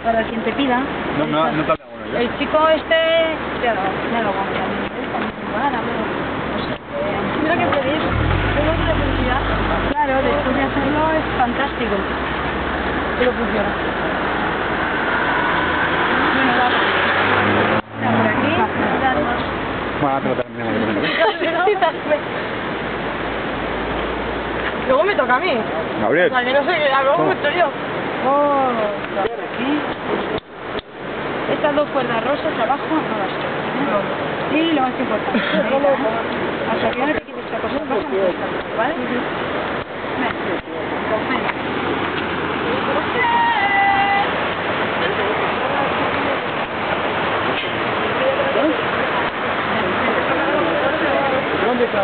para quien te pida. No te hablaba bueno ya. El chico este, claro, me lo gusta. Mira que pedir, tengo una felicidad. Claro, después de hacerlo es fantástico. Pero funciona. Bueno, vamos. Por aquí, darnos. Bueno, te lo terminamos de poner. Luego me toca a mí. Gabriel. O sea, que no sé, hablo mucho yo. Oh, aquí. Estas dos cuerdas rosas abajo no las toco. Y lo más importante, hasta que no te quites esta cosa rosa, no puedes tocar, ¿vale? Ven. ¿Dónde está?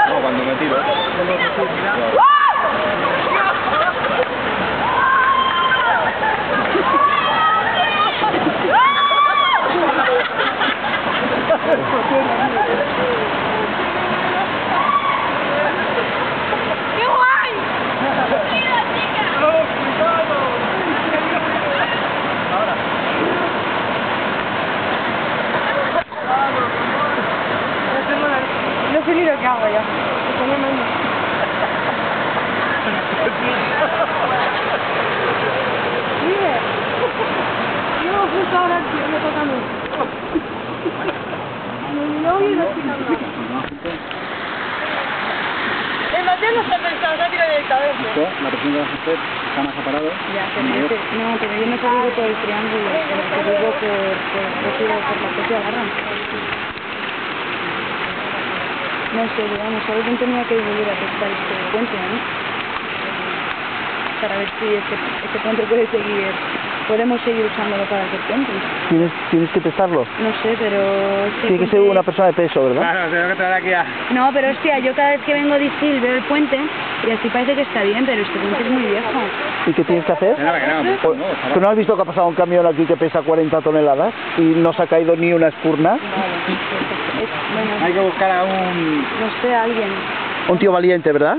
No, cuando me tiro. ¡Qué guay! No sé ni lo que hago ya. Mire. No, justo ahora me toca a mí. No, y no estoy nada. El Mateo no está pensando, está tirado directamente. La presión de la gente está más separado. Ya, pero no, pero yo no te digo por el triángulo, te digo por la propia barra. No sé, digamos, alguien tenía que volver a testar este puente, ¿no? Para ver si este puente podemos seguir usándolo para hacer puentes. ¿Tienes que testarlo? No sé, pero... Tiene que ser una persona de peso, ¿verdad? Claro, tengo que traer aquí a... No, pero hostia, yo cada vez que vengo de Isil veo el puente y así parece que está bien, pero este puente es muy viejo. ¿Y qué tienes que hacer? ¿Tú no has visto que ha pasado un camión aquí que pesa 40 toneladas y no se ha caído ni una espurna? Vale, bueno, Hay que buscar a un... no sé, a alguien. Un tío valiente, ¿verdad?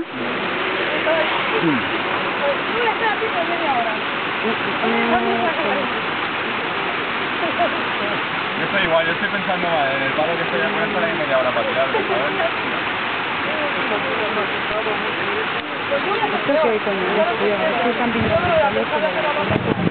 Yo estoy igual, yo estoy pensando mal, en el palo que estoy a poner por ahí media hora para tirarlo, ¿sabes? Esto que hay con el tío, es que están pintando los palos, pero